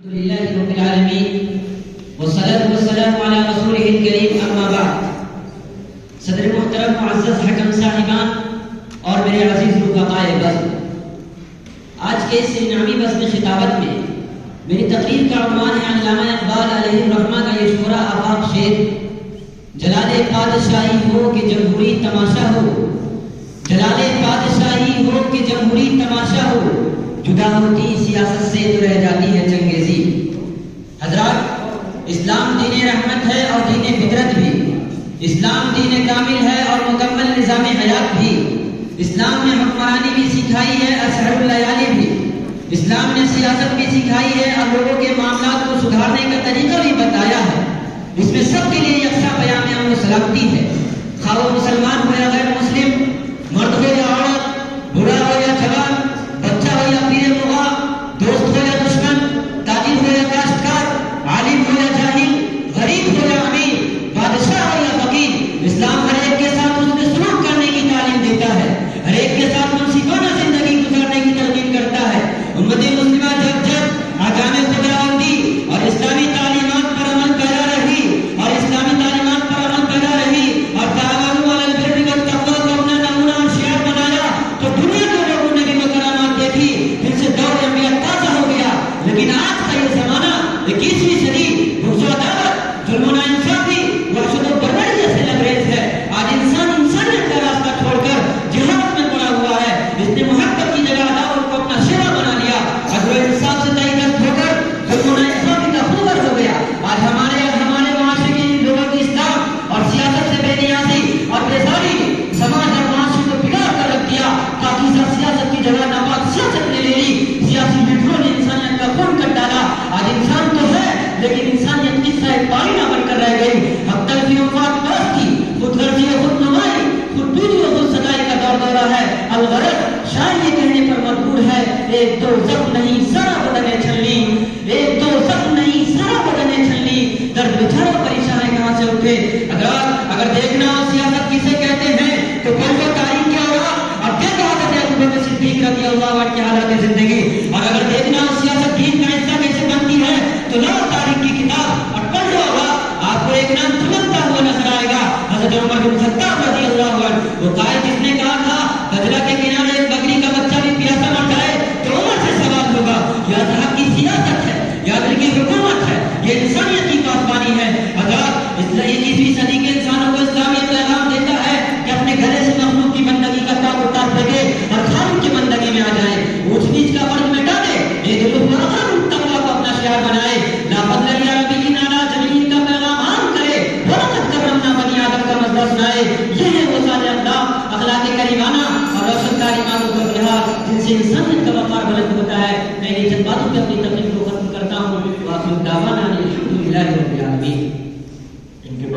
لله رب العالمین والصلاة والسلام علی رسولہ الکریم اما بعد۔ صدر محترم معزز حکم صاحبان اور میرے عزیز رفقائے بزم، آج کے اس انعامی بزم خطابت میں میری تقریر کا عنوان ہے علامہ اقبال علیہ الرحمہ کا یہ شعرا آفاق شعر: جلال پادشاہی ہو کہ جمہوری تماشا ہو، جلال پادشاہی ہو کہ جمہوری تماشا ہو، جدا ہوتی سیاست سے تو رہ جاتی ہے چنگیزی۔ حضرات، اسلام دین رحمت ہے اور دین فطرت بھی، اسلام دین کامل ہے اور مکمل نظام حیات بھی، اسلام نے حکمرانی بھی سکھائی ہے، اسحر اللیالی بھی، اسلام نے سیاست بھی سکھائی ہے اور لوگوں کے معاملات کو سدھارنے کا طریقہ بھی بتایا ہے۔ اس میں سب کے لیے یکساں پیام امن و سلامتی ہے، خواہ وہ مسلمان ہو یا غیر مسلم، مرد ہو یا عورت، بوڑھا ہو یا جوان، بچہ ہو یا پیر مغاں، دوست ہو یا دشمن، تاجر ہو یا کاشتکار، عالم ہو یا جاہل، غریب ہو یا امیر، بادشاہ ہو یا فقیر، اسلام ہر ایک کے ساتھ اس میں سلوک کرنے کی تعلیم دیتا ہے، ہر ایک کے ساتھ منصفانہ زندگی گزارنے کی تلقین کرتا ہے۔ امت مسلمہ جب جب احکام خداوندی اور اسلامی تعلیمات پر عمل پیرا رہی اور اسلامی تعلیمات پر عمل پیرا رہی اور تعاونوا علی البر والتقوی کو اپنا نمونہ اور شعار بنایا تو دنیا کے لوگوں نے بھی وہ کرامات دیکھی، جن سے دور انبیاء تازہ ہو گیا۔ لیکن آج کا یہ زمانہ 21ویں صدی بغض و عداوت، ظلم و ناانصافی، وحشت و بربریت سے لبریز ہے۔ آج انسان انسانیت کا راستہ چھوڑ کر جہاد میں پڑا ہوا ہے۔ اس نے محبت کی جگہ عداوت کو اپنا شعبہ بنا لیا، عدل و انصاف سے تئیدست ہو کر ظلم و ناانصافی کا خوگر ہو گیا۔ آج ہمارے معاشرے کے لوگوں کی اسلام اور سیاست سے بے نیازی اور بیزاری سماج اور معاشرے کو بگاڑ کر رکھ دیا۔ پاکیزہ سیاست کی جگہ ناپاک سیاست نے لے لی، سیاسی لیڈروں نے انسانیت کا خون کر ڈالا۔ آج انسان تو ہے لیکن انسانیت قصہ پانی نہ بن کر رہ گئی۔ اب تلفی و فاق پرستی، خود غرضی و خود نمائی، خود دوری و خود ستائی کا دور دورہ ہے۔ الغرض شاعر یہ کہنے پر مجبور ہے: ایک دو زخم نہیں سارا بدن چھلنی، ایک دو زخم نہیں سارا بدن چھلنی، درد بچھاڑا پریشان کہاں سے اٹھے۔ اگر دیکھنا ہو سیاست کسے کہتے ہیں تو کل کو تاریخ کے اوراق اور دیکھو حضرت ابوبکر صدیق رضی اللہ عنہ کی حالات زندگی، اور اگر دیکھنا ہو سیاست دین کا حصہ کیسے بنتی ہے تو لاؤ تاریخ کی کتاب اور پڑھ لو ہوگا، آپ کو ایک نام چمکتا ہوا نظر آئے گا: حضرت عمر بن خطاب رضی اللہ عنہ۔ وہ قائد جس نے کہا تھا دجلہ کے کنارے ایک بکری کا بچہ بھی پیاسا مر جائے تو عمر سے سوال ہوگا۔ یہ صاحب کی سیاست ہے، یہ عدل کی حکومت ہے، یہ انسانیت کی پاسبانی ہے۔ اگر 21ویں صدی کے انسانوں کو اسلام یہ پیغام دیتا ہے کہ اپنے گھرے سے مخلوق کی بندگی کا طاق اتار پھینکے اور خالق کی بندگی میں آ جائیں، اونچ نیچ کا فرق مٹا دے، ایک تقویٰ کو اپنا شعار بنائے، لا فضل للعربیین علی جمیعین کا پیغام عام کرے، وَلَقَدْ كَرَّمْنَا بَنِی آدم کا مسئلہ سنائے۔ یہ ہے وہ صالح اخلاق کریمانہ اور روشن تعلیمات و تبلیغات جن سے انسانیت کا وقار بلند ہوتا ہے۔ میں ان چند باتوں پہ اپنی تقریر کو ختم کرتا ہوں۔ وآخر دعوانا ان الحمد للہ رب العالمین۔